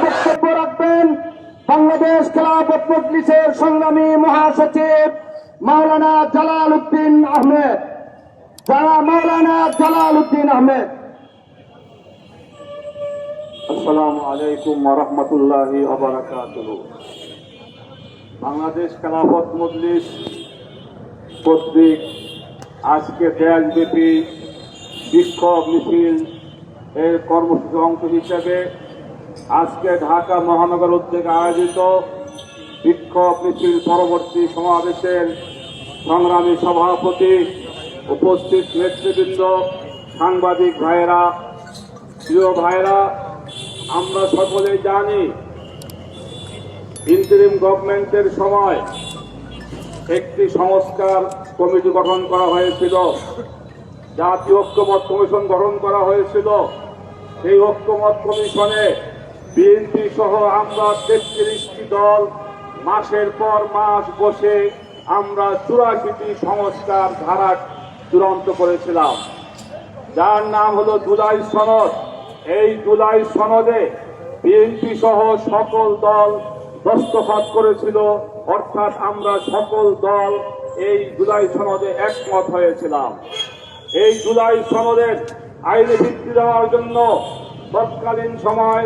বক্তব্য রাখবেন বাংলাদেশ খেলাফত মজলিসের সংগ্রামী মহাসচিব মাওলানা জালাল উদ্দিন আহমেদ। মাওলানা জালাল উদ্দিন আহমেদ। আসসালামু আলাইকুম ওয়া রাহমাতুল্লাহি ওয়া বারাকাতুহু। বাংলাদেশ খেলাফত মজলিস কর্তৃক আজকে দেশব্যাপী বিক্ষোভ মিছিল এর কর্মসূচির অংশ হিসেবে আজকে ঢাকা মহানগর উদ্যোগে আয়োজিত বিক্ষোভ মিছিল পরবর্তী সমাবেশের সংগ্রামী সভাপতি, উপস্থিত নেতৃবৃন্দ, সাংবাদিক ভাইয়েরা, প্রিয় ভাইয়েরা, আমরা সকলেই জানি ইন্টারিম গভর্নমেন্টের সময় একটি সংস্কার কমিটি গঠন করা হয়েছিল, জাতীয় ঐক্যমত্য কমিশন গঠন করা হয়েছিল। সেই ঐক্যমত্য কমিশনে বিএনপি সহ আমরা 33টি দল মাসের পর মাস বসে আমরা 84টি সংস্কার ধারা চূড়ান্ত করেছিলাম, যার নাম হলো জুলাই সনদ। এই জুলাই সনদে বিএনপি সহ সকল দল দস্তখত করেছিল, অর্থাৎ আমরা সকল দল এই জুলাই সনদে একমত হয়েছিলাম। এই জুলাই সনদের আইনে ভিত্তি দেওয়ার জন্য তৎকালীন সময়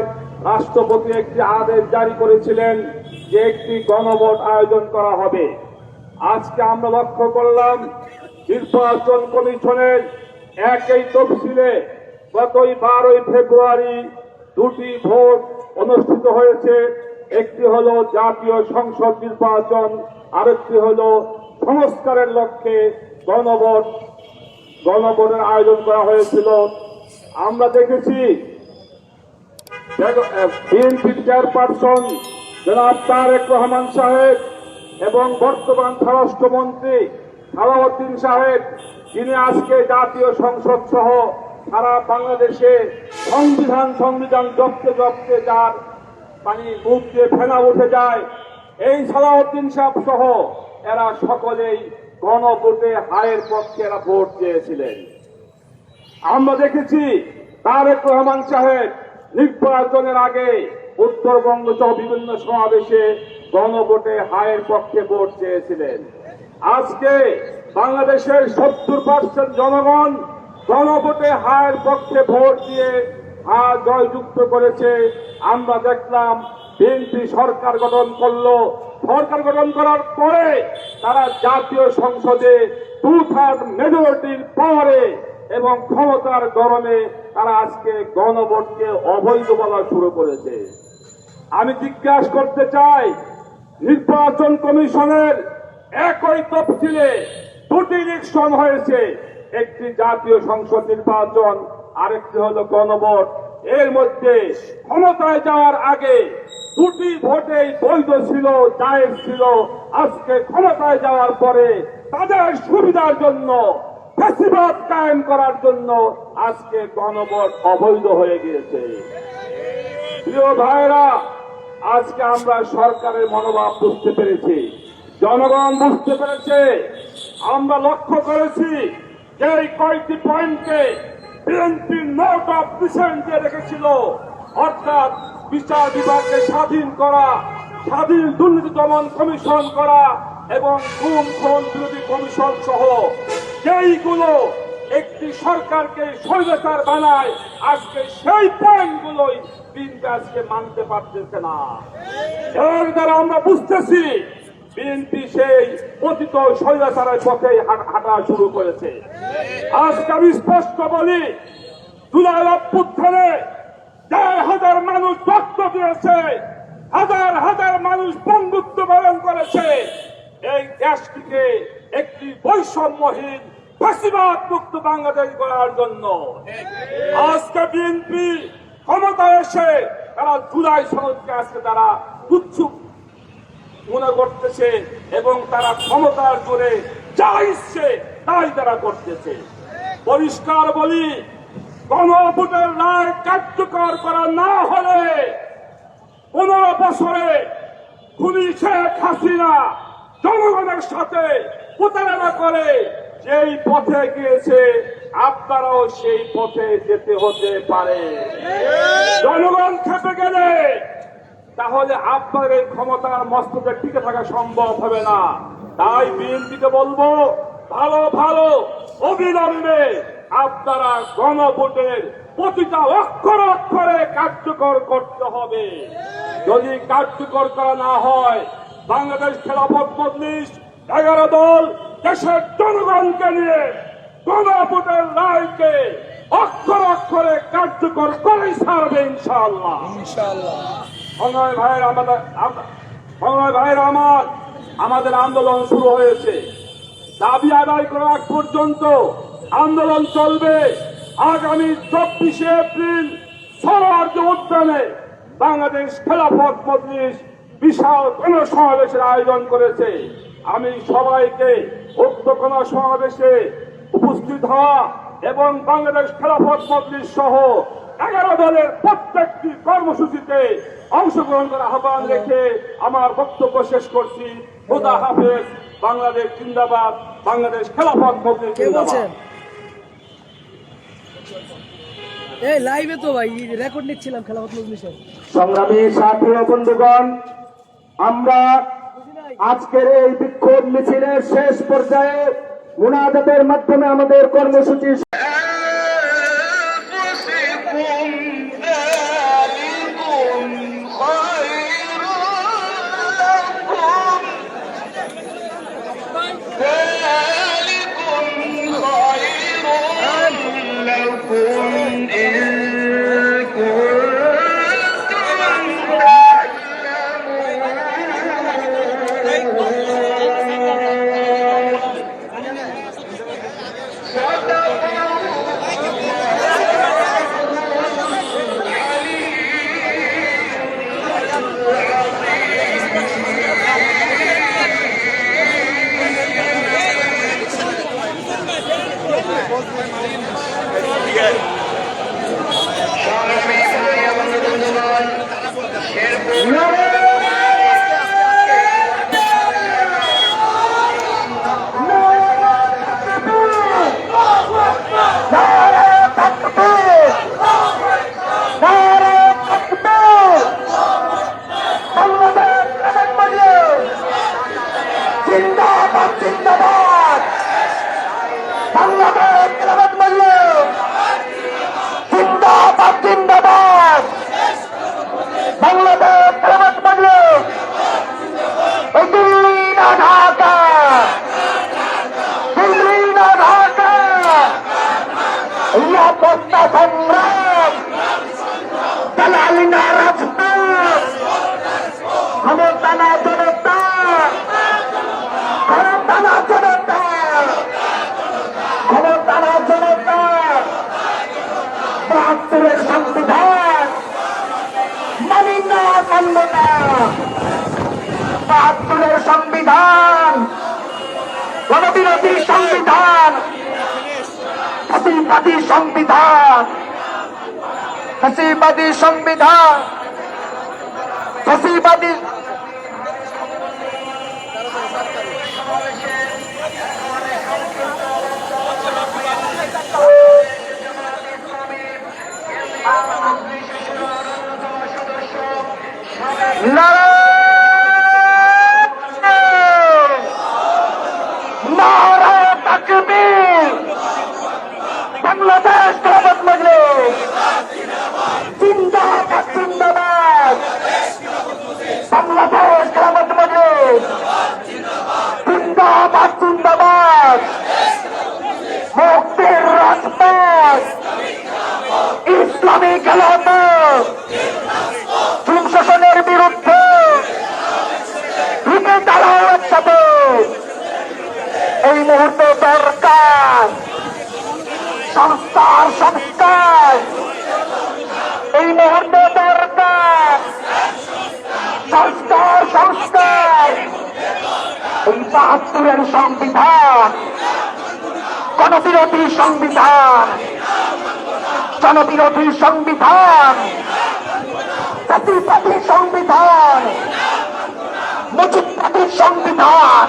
রাষ্ট্রপতি একটি আদেশ জারি করেছিলেন যে একটি গণভোট আয়োজন করা হবে। আজকে আমরা লক্ষ্য করলাম নির্বাচন কমিশনের একই তফসিলে গতই 12 ফেব্রুয়ারি দুটি ভোট অনুষ্ঠিত হয়েছে। একটি হলো জাতীয় সংসদ নির্বাচন, আরেকটি হলো সংস্কারের লক্ষ্যে গণভোটের আয়োজন করা হয়েছিল। আমরা দেখেছি বিএনপির চেয়ারপারসন জনাব তারেক রহমান সাহেব এবং বর্তমান স্বরাষ্ট্রমন্ত্রী সালাউদ্দিন সাহেব, যিনি আজকে জাতীয় সংসদ সহ সারা বাংলাদেশে সংবিধান জপতে যার মুখ দিয়ে ফেনা উঠে যায়, এই সালাউদ্দিন সাহেব সহ এরা সকলেই গণভোটে হায়ের পক্ষে এরা ভোট চেয়েছিলেন। আমরা দেখেছি তারেক রহমান সাহেব নির্বাচনের আগে উত্তরবঙ্গ সহ বিভিন্ন সমাবেশে গণভোটে হায়ের পক্ষে ভোট চেয়েছিলেন। আজকে বাংলাদেশের 70% জনগণ গণভোটে হায়ের পক্ষে ভোট দিয়ে জয়যুক্ত করেছে। আমরা দেখলাম বিএনপি সরকার গঠন করলো, সরকার গঠন করার পরে তারা জাতীয় সংসদে 2/3 মেজরিটির পরে এবং ক্ষমতার গরমে তারা আজকে গণভোটকে অবৈধ বলা শুরু করেছে। আমি জিজ্ঞাসা করতে চাই, নির্বাচন কমিশনের একই তফসিলে দুটি ইলেকশন হয়েছে, একটি জাতীয় সংসদ নির্বাচন, আরেকটি হলো গণভোট। এর মধ্যে ক্ষমতায় যাওয়ার আগে দুটি ভোটেই বৈধ ছিল, জায়েজ ছিল। আজকে ক্ষমতায় যাওয়ার পরে তাদের সুবিধার জন্য, ফ্যাসিবাদ কায়েম করার জন্য আজকে গণভোট অবৈধ হয়ে গিয়েছে। প্রিয় ভাইরা, আজকে আমরা সরকারের মনোভাব বুঝতে পেরেছি, জনগণ বুঝতে পেরেছে। আমরা লক্ষ্য করেছি যে এই কয়েকটি পয়েন্টকে বিএনপি নোট অফ ডিসেন্ট দিয়ে রেখেছিল, অর্থাৎ বিচার বিভাগকে স্বাধীন করা, স্বাধীন দুর্নীতি দমন কমিশন করা এবং গুম খুন বিরোধী কমিশন সহ যেইগুলো একটি সরকারকে স্বৈরাচার বানায়, আজকে সেই পয়েন্টগুলোই বিএনপি আজকে মানতে পারতেছে না। এর দ্বারা আমরা বুঝতেছি বিএনপি সেই অতীত স্বৈরাচারের পথে হাঁটা শুরু করেছে। আজকে আমি স্পষ্ট বলি, জুলাই অভ্যুত্থানে 1,000 মানুষ রক্ত দিয়েছে, হাজার মানুষ বন্ধুত্ব বরণ করেছে এই দেশটিকে একটি বৈষম্যহীন ফ্যাসিবাদ মুক্ত বাংলাদেশ গড়ার জন্য। আজকে বিএনপি ক্ষমতায় এসে তারা জুলাই সনদকে আজকে তারা তুচ্ছ মনে করতেছে এবং তারা ক্ষমতার জোরে যা ইচ্ছে তাই তারা করতেছে। পরিষ্কার বলি, গণভোটের রায় কার্যকর করা না হলে 15 বছরে খুনি শেখ হাসিনা জনগণের সাথে প্রতারণা করে যেই পথে গিয়েছে, আপনারাও সেই পথে যেতে হতে পারে। জনগণ খেপে গেলে তাহলে আপনার এই ক্ষমতার মস্তকে টিকে থাকা সম্ভব হবে না। তাই বিএনপিকে বলবো, ভালো ভালো অবিলম্বে আপনারা গণভোটের প্রতিটা অক্ষর অক্ষরে কার্যকর করতে হবে। যদি কার্যকর করা না হয়, বাংলাদেশ খেলাফত মজলিস 11 দল দেশের জনগণকে নিয়ে গণভোটের রায়কে অক্ষর অক্ষরে কার্যকর করেই ছাড়বে ইনশাআল্লাহ। সংগ্রামী ভাইয়ের আমাদের আন্দোলন শুরু হয়েছে। দাবি আদায় করার আগ পর্যন্ত আন্দোলন চলবে। আগামী 24শে এপ্রিল সোহরাওয়ার্দী উদ্যানে বাংলাদেশ খেলাফত মজলিস বিশাল গণসমাবেশের আয়োজন করেছে। আমি সবাইকে উক্ত গণসমাবেশে উপস্থিত হওয়া এবং বাংলাদেশ খেলাফত মজলিস সহ 11 দলের প্রত্যেকটি কর্মসূচিতে অংশগ্রহণ করার আহ্বান রেখে আমার বক্তব্য শেষ করছি। খোদা হাফেজ। বাংলাদেশ জিন্দাবাদ। বাংলাদেশ খেলাফত মজলিস জিন্দাবাদ। এই লাইভে তো ভাই রেকর্ড নিচ্ছিলাম খেলাফত মজলিসের। সংগ্রামী সাথী ও বন্ধুগণ, আমরা আজকের এই বিক্ষোভ মিছিলের শেষ পর্যায়ে মুনাজাতের মাধ্যমে আমাদের কর্মসূচি সংবিধান মানি না, মানব না। ৭২ সংবিধান, গণবিরোধী সংবিধান, ফ্যাসিবাদী সংবিধান, ফ্যাসিবাদী সংবিধান, ফ্যাসিবাদী বাংলাদেশ খেলাফত মজলিস জিন্দাবাদ, জিন্দাবাদ। বাংলাদেশ খেলাফত মজলিস জিন্দাবাদ, জিন্দাবাদ। মুক্তির রাজপথ, ইসলামী খেলাফত, জুলুম শাসনের বিরুদ্ধে রুখে দাঁড়াও একসাথে। এই মুহূর্তে দরকার সংস্কার, সংস্কার। এই মুহূর্তে দরকার সংস্কার, সংস্কার। এই ৭২ সংবিধান গণবিরোধী সংবিধান, জনবিরোধী সংবিধান, জাতিবাদী সংবিধান, মুজিববাদী সংবিধান,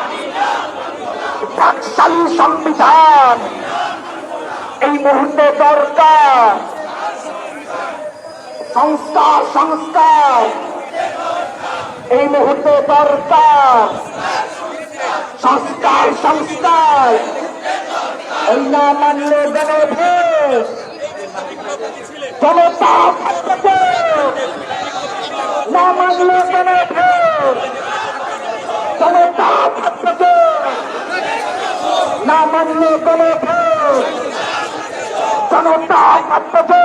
বাকশালী সংবিধান। এই মুহূর্তে দরকার সংস্কার সংস্কার, এই মুহূর্তে দরকার সংস্কার সংস্কার। এই না মানলে গণভোট জনতা থাকবে, না মানলে গণভোট জনতা থাকবে, না মানলে গণভোট জনতা থাকবে,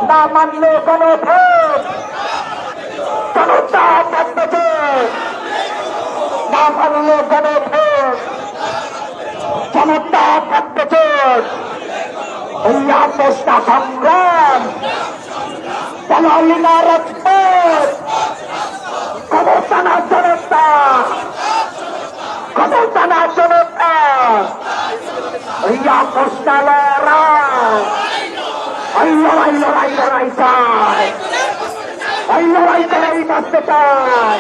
না মানলে গণভোট জনতা থাকবে, না মানলে গণভোট জনতা থাকবে। এই আপোষটা সংগ্রাম দালালিনা রাজপথ, ক্ষমতা না জনতা, ক্ষমতা না জনতা। এই আপোষটা লড়াই, এই লড়াই লড়াই লড়াই চাই, এই লড়াই লড়াই বাঁচতে চাই।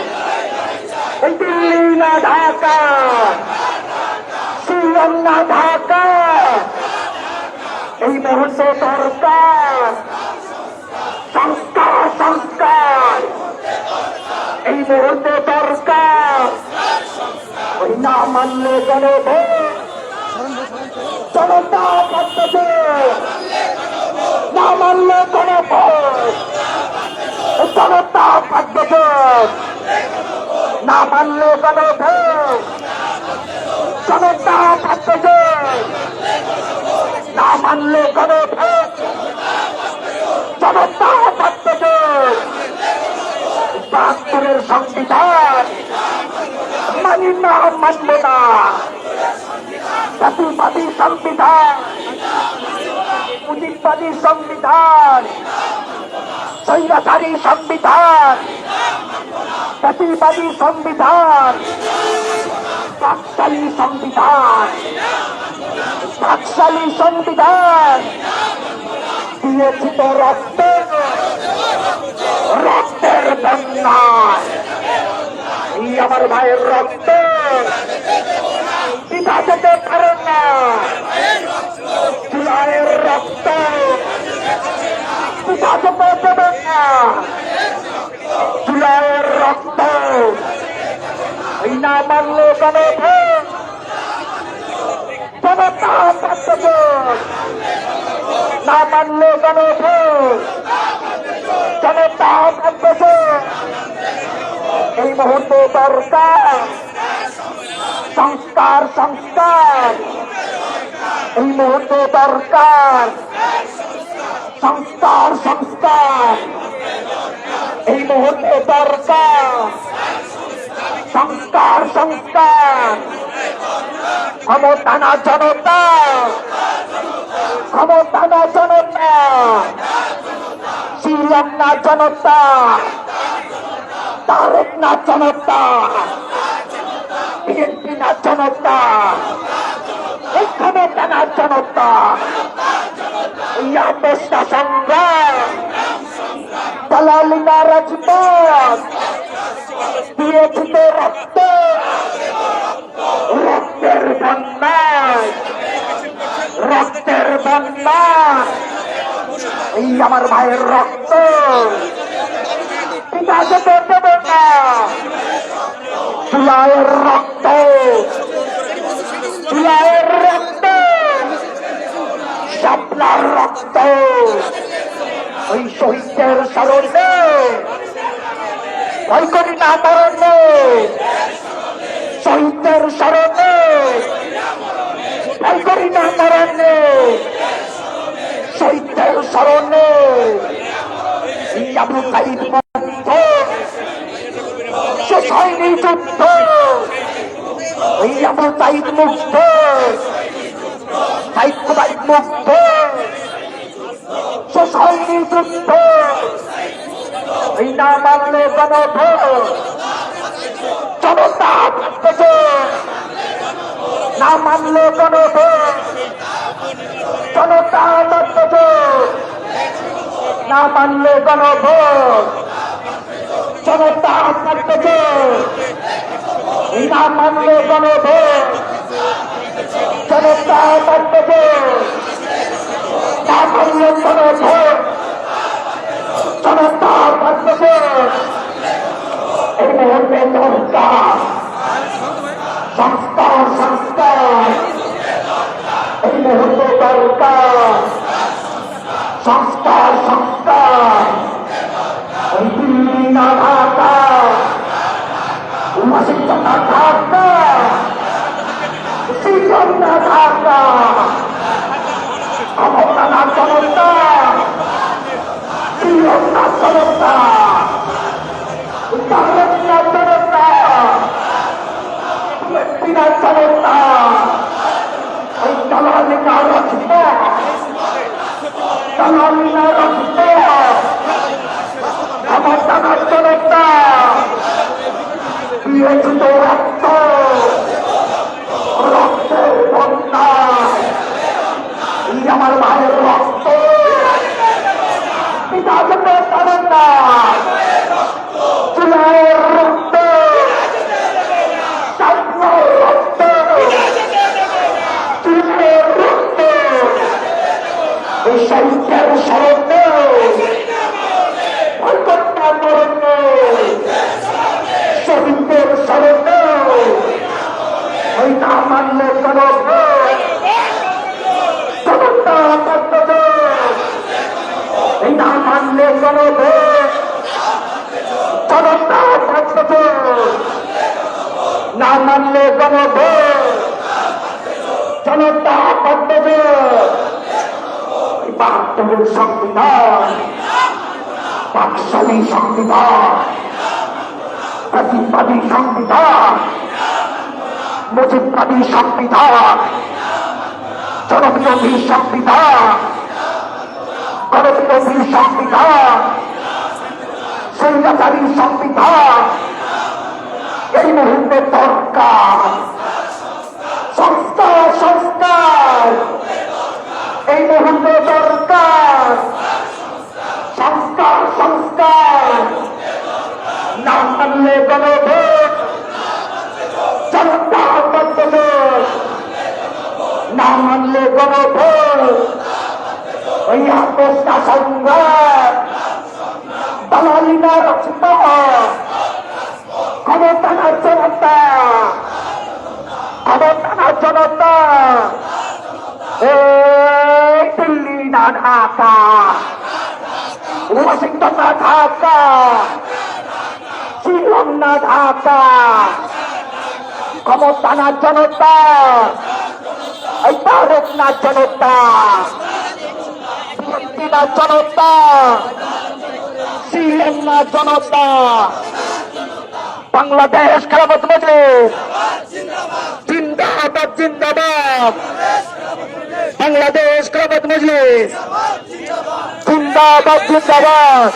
এই দিল্লি না ঢাকা, শিলং না ঢাকা, এই মুহূর্তে দরকার সংস্কার সংস্কার, এই মুহূর্তে দরকার। ওই না মানলে গণভোট জনতা থাকবে, না মানলে গণভোট জনতা থাকবে, না মানলে গণভোট জনতা থাকবে, না মানলে গণভোট জনতা থাকবে। ৭২-এর সংবিধান মানি না, মানব না। জাতিবাদী সংবিধান, পুঁজিবাদী সংবিধান, স্বৈরাচারী সংবিধান, জাতিবাদী সংবিধান, বাকশালী সংবিধান, বাকশালী সংবিধান দিয়েছি তো রক্ত, রক্তের বন্যায়। এই আমার ভাইয়ের রক্ত পিতা যেতে পারে না, জুলাইয়ের রক্ত পিতা যেতে দেবে না, জুলাইয়ের রক্ত। এই না মানলে গণভোট জনতা থাকবে, না মানলে গণভোট জনতা থাকবে। এই মুহূর্তে দরকার সংস্কার সংস্কার, এই মুহূর্তে দরকার সংস্কার সংস্কার, এই মুহূর্তে দরকার সংস্কার সংস্কার। ক্ষমতা না জনতা, ক্ষমতা না জনতা, শিলং না জনতা, তারেক না জনতা, বিএনপি না জনতা, এই ক্ষমতা না জনতা। এই আপোষটা সংগ্রাম দালালি না রাজপথ দিয়েছি তো রক্ত, রক্তের বন্যায়, রক্তের বন্যায়। এই আমার ভাইয়ের রক্ত পিতা যেতে দেবে না, জুলাইয়ের রক্ত, জুলাইয়ের রক্ত, শাপলার রক্ত। ওই শহীদের স্মরণে ভয় করি না মরণে, শহীদের স্মরণে ভয় করি না মরণে, শহীদের স্মরণে। আবু সাইদ মুক্ত শেষ হয়নি যুদ্ধ, ওই আবু সাইদ মুক্ত, সাইদ কুবাইদ মুক্ত, শেষ হয়নি যুদ্ধ। এই না মানলে গণভোট জনতা থাকবে, না মানলে গণভোট জনতা থাকবে, না মানলে গণভোট জনতা থাকবে, না মানলে গণভোট জনতা বাড়তেছে, না মানলে জনতা জনতা বাড়তেছে। এই মুহূর্তে সংস্কার সংস্কার সংস্কার, এই মুহূর্তে দরকার সংস্কার সংস্কার। ওই দিল্লি না ঢাকা, ওয়াশিংটন না ঢাকা, শিলং না ঢাকা, ক্ষমতা না জনতা, শিলং না জনতা, ভারত না জনতা, ব্যক্তি না জনতা, ওই দালালি না রক্ত, দালালি না রক্ত, ক্ষমতা না জনতা, বিয়োজিত রক্ত, রক্তের বন্যা, এই আমার ভাইয়ের রক্ত, পিতা জনতার না চুলের রক্ত, চাকমার রক্ত, চুলের রক্ত, এই শহীদের স্মরণ কলকাতা মরণ, শহীদদের স্মরণ ওই না মানলে জনতা বাড়তেছে, এই না মানলে জনতা বাড়তেছে, না মানলে জনতা বাড়তেছে। ৭২ সংবিধান, পাকশালী সংবিধান, প্রতিবাদী সংবিধান, মুজিববাদী সংবিধান, জনবিরোধী সংবিধান, গণবিরোধী সংবিধান, স্বৈরাচারী সংবিধান, এই মুহূর্তে দরকার সংস্কার সংস্কার, এই মুহূর্তে দরকার সংস্কার সংস্কার। না মানলে গণভোট, জনতা বাড়তেছে, না মানলে গণভোট, ওই আপোষটা সংঘাত, দালালি না রচিত, ক্ষমতা না জনতা, ক্ষমতা না জনতা, এই দিল্লি না ঢাকা, ওয়াশিংটন না ঢাকা, শিলং না ঢাকা, ক্ষমতা না জনতা, এই ভারত না জনতা, ব্যক্তি না জনতা, শিলং না জনতা, বাংলাদেশ খেলাফত মজলিস জিন্দাবাদ জিন্দাবাদ, বাংলাদেশ খেলাফত মজলিস জিন্দাবাদ জিন্দাবাদ।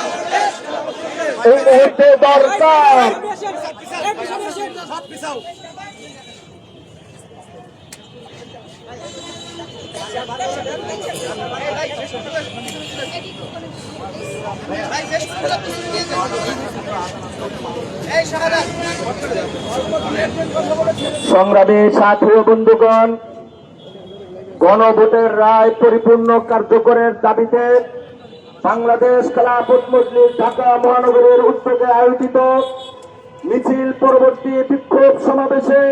এই মুহূর্তে দরকার সংগ্রামী সাথী ও বন্ধুগণ, গণভোটের রায় পরিপূর্ণ কার্যকরের দাবিতে বাংলাদেশ খেলাফত মজলিস ঢাকা মহানগরের উদ্যোগে আয়োজিত মিছিল পরবর্তী বিক্ষোভ সমাবেশে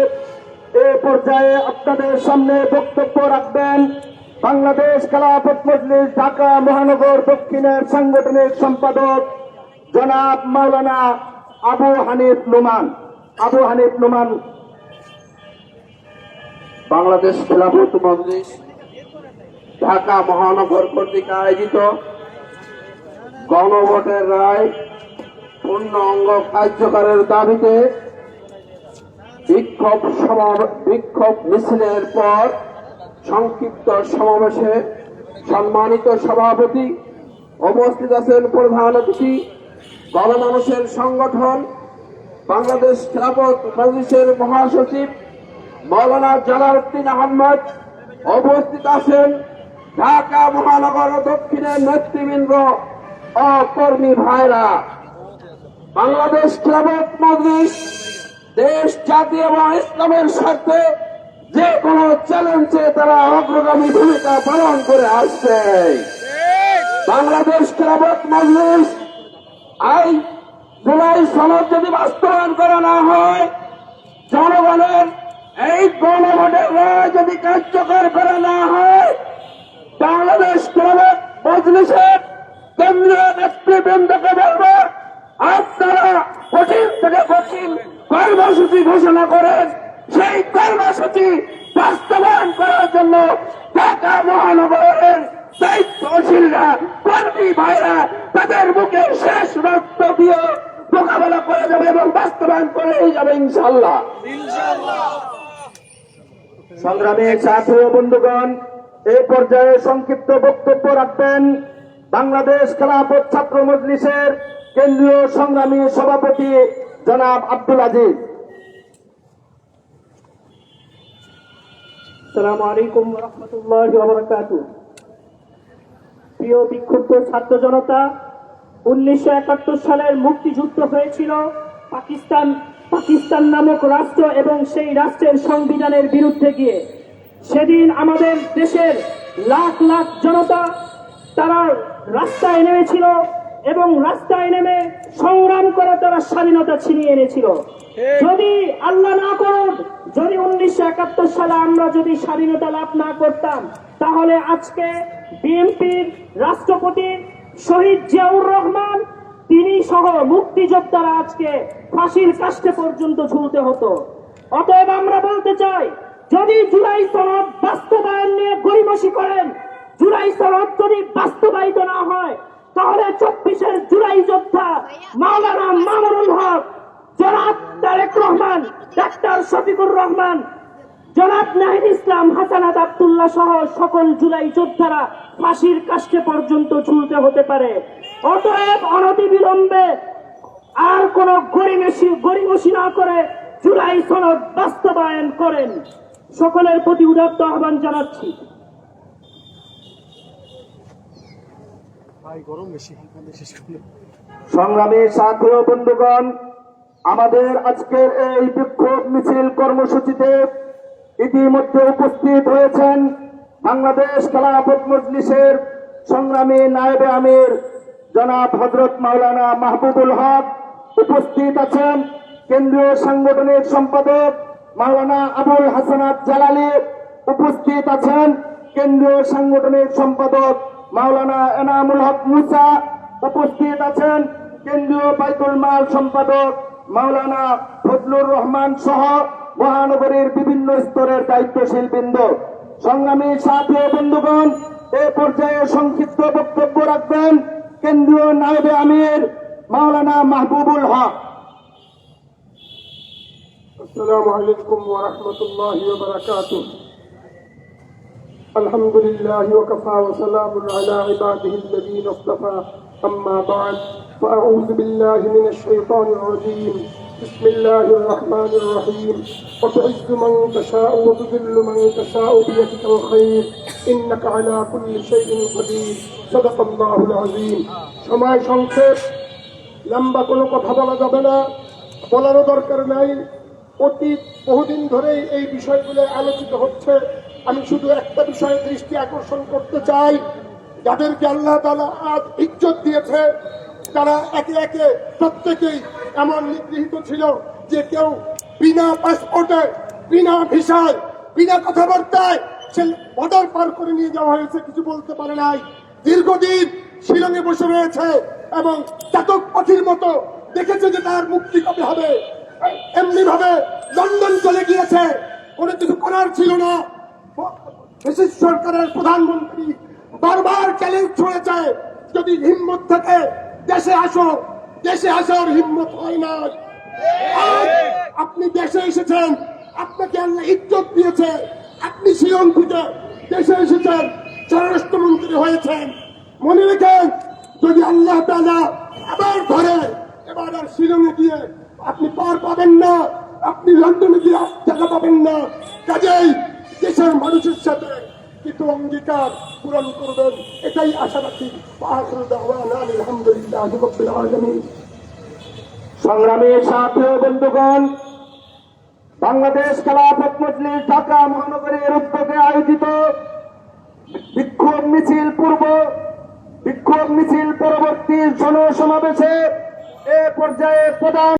এ পর্যায়ে আপনাদের সামনে বক্তব্য রাখবেন বাংলাদেশ খেলাফত মজলিস ঢাকা মহানগর দক্ষিণের সাংগঠনিক সম্পাদক জনাব মাওলানা আবু হানিফ নোমান। বাংলাদেশ খেলাফত মজলিস ঢাকা মহানগর কর্তৃক আয়োজিত গণভোটের রায় পূর্ণাঙ্গ কার্যকরের দাবিতে বিক্ষোভ মিছিলের পর সংক্ষিপ্ত সমাবেশে সম্মানিত সভাপতি, উপস্থিত আছেন প্রধান অতিথি, গণমানুষের সংগঠন বাংলাদেশ খেলাফত মজলিসের মহাসচিব মৌলানা জালালউদ্দিন আহমদ, উপস্থিত আছেন ঢাকা মহানগর দক্ষিণের নেতৃবৃন্দ ও কর্মী ভাইরা। বাংলাদেশ খেলাফত মজলিস দেশ, জাতি এবং ইসলামের স্বার্থে যে কোনো চ্যালেঞ্জে তারা অগ্রগামী ভূমিকা পালন করে আসছে। বাংলাদেশ খেলাফত মজলিস এই জুলাই সনদ যদি বাস্তবায়ন করা না হয়, জনগণের এই গণভোটের রায় যদি কার্যকর করা না হয়, বাংলাদেশ খেলাফত মজলিসের কেন্দ্রীয় নেতৃবৃন্দকে বলবো, আপনারা কঠিন থেকে কঠিন কর্মসূচি ঘোষণা করেন। সেই কর্মসূচি বাস্তবায়ন করার জন্য ঢাকা মহানগরের দায়িত্বশীলরা, কর্মী ভাইরা তাদের মুখে শেষ রক্ত দিয়ে মোকাবেলা করে যাবে এবং বাস্তবায়ন করেই যাবে ইনশাআল্লাহ। সংগ্রামী সাথী ও বন্ধুগণ, এই পর্যায়ে সংক্ষিপ্ত বক্তব্য রাখবেন বাংলাদেশ খেলাফত ছাত্র মজলিসের কেন্দ্রীয় সংগ্রামী সভাপতি জনাব আব্দুল আজিজ। আসসালামু আলাইকুম ওয়া রাহমাতুল্লাহি ওয়া বারাকাতুহু। প্রিয় বিক্ষুব্ধ ছাত্র জনতা, 1971 সালের মুক্তিযুদ্ধ হয়েছিল পাকিস্তান নামক রাষ্ট্র এবং সেই রাষ্ট্রের সংবিধানের বিরুদ্ধে গিয়ে। সেদিন আমাদের দেশের লাখ লাখ জনতা তারা রাস্তায় নেমেছিল এবং রাস্তায় নেমে সংগ্রাম করে তারা স্বাধীনতা ছিনিয়ে এনেছিল। যদি আল্লাহ না করুন, যদি 1971 সালে আমরা যদি স্বাধীনতা লাভ না করতাম, তাহলে আজকে বিএনপির রাষ্ট্রপতি শহীদ জিয়াউর রহমান তিনি সহ মুক্তিযোদ্ধারা আজকে ফাঁসির কাষ্ঠে পর্যন্ত ঝুলতে হতো। অতএব আমরা বলতে চাই, যদি জুলাই সনদ বাস্তবায়ন নিয়ে গড়িমসি করেন, জুলাই সনদ যদি বাস্তবায়িত না হয়, তাহলে 24-এর জুলাই যোদ্ধা মাওলানা মামুনুল হক, জনাব তারেক রহমান, ডাক্তার শফিকুর রহমান, জনাব নাহিদ ইসলাম, হাসানাত আব্দুল্লাহ সহ সকল জুলাই যোদ্ধারা ফাঁসির কাষ্ঠে পর্যন্ত ঝুলতে হতে পারে। অতএব অনতিবিলম্বে আর কোন গড়িমসি না করে জুলাই সনদ বাস্তবায়ন করেন। সকলের প্রতি উদাত্ত আহ্বান জানাচ্ছি। সংগ্রামী সাথী ও বন্ধুগণ, আমাদের আজকের এই বিক্ষোভ মিছিল কর্মসূচিতে ইতিমধ্যে উপস্থিত হয়েছেন বাংলাদেশ খেলাফত মজলিসের সংগ্রামী নায়েবে আমির জনাব হযরত মাওলানা মাহবুবুল হক, উপস্থিত আছেন কেন্দ্রীয় সাংগঠনিক সম্পাদক মাওলানা আবুল হাসানাত জালালী, উপস্থিত আছেন কেন্দ্রীয় সাংগঠনিক সম্পাদক মাওলানা এনামুল হক মুসা, উপস্থিত আছেন কেন্দ্রীয় বাইতুল মাল সম্পাদক মাওলানা ফজলুর রহমান সহ মহানগরীর বিভিন্ন স্তরের দায়িত্বশীল বৃন্দ। সংগ্রামী সাথী ও বন্ধুগণ, এ পর্যায়ে সংক্ষিপ্ত বক্তব্য রাখবেন কেন্দ্রীয় নায়েবে আমির মাওলানা মাহবুবুল হক। আসসালামু আলাইকুম ওয়া রাহমাতুল্লাহি ওয়া বারাকাতুহু। আলহামদুলিল্লাহি ওয়া কাফা ওয়া সালামুন আলা ইবাদিহিল্লাযীনা ইসতাফা, আম্মা বা'দ, ফাআউযু বিল্লাহি মিনাশ শাইতানির রাজীম। বিসমিল্লাহির রহমানির রহিম। ওয়া তু'ইজ্জু মান তাশা'উ ওয়া তুযিল্লু মান তাশা'উ বিয়াদিকাল খায়র, ইন্নাকা আলা কুল্লি শাইইন কাদির। সাদাকাল্লাহুল আযীম। সময় সংক্ষেপ, লম্বা কোনো কথা বলা যাবে না, বলারও দরকার নাই। অতীত বহুদিন ধরেই এই বিষয়গুলো আলোচিত হচ্ছে। আমি শুধু একটা বিষয়ে দৃষ্টি আকর্ষণ করতে চাই, যাদেরকে আল্লাহ তাআলা আজ ইজ্জত দিয়েছে, তারা একে একে প্রত্যেকেই এমন নিগৃহীত ছিল যে কেউ বিনা পাসপোর্টে, বিনা ভিসায়, বিনা কথাবার্তায় সে বর্ডার পার করে নিয়ে যাওয়া হয়েছে, কিছু বলতে পারে নাই। দীর্ঘদিন শিলংয়ে বসে রয়েছে এবং চাতক পাখির মতো দেখেছে যে তার মুক্তি কবে হবে। এমনি ভাবে লন্ডন চলে গিয়েছে, কোনো কিছু করার ছিল না। ব্রিটিশ সরকারের প্রধানমন্ত্রী বারবার চ্যালেঞ্জ ছুঁড়েছে, যদি হিম্মত থাকে দেশে আসো, দেশে আসার হিম্মত হয় না। আজ আপনি দেশে এসেছেন, আপনাকে আল্লাহ ইজ্জত দিয়েছে, আপনি শিলং থেকে দেশে এসেছেন, স্বরাষ্ট্রমন্ত্রী হয়েছেন। মনে রেখেন, যদি আল্লাহ তাআলা আবার ধরে, এবার আর শিলংয়ে গিয়ে আপনি পার পাবেন না, আপনি লন্ডনে গিয়ে জায়গা পাবেন না। কাজেই দেশের মানুষের সাথে কিন্তু অঙ্গীকার পূরণ করবেন, এটাই আশা রাখি। আখিরু দাওয়ানা আলহামদুলিল্লাহি রাব্বিল আলামিন। সংগ্রামী সাথী ও বন্ধুগণ, বাংলাদেশ খেলাফত মজলিস ঢাকা মহানগরীর উদ্যোগে আয়োজিত বিক্ষোভ মিছিল পরবর্তী জনসমাবেশে এ পর্যায়ে প্রধান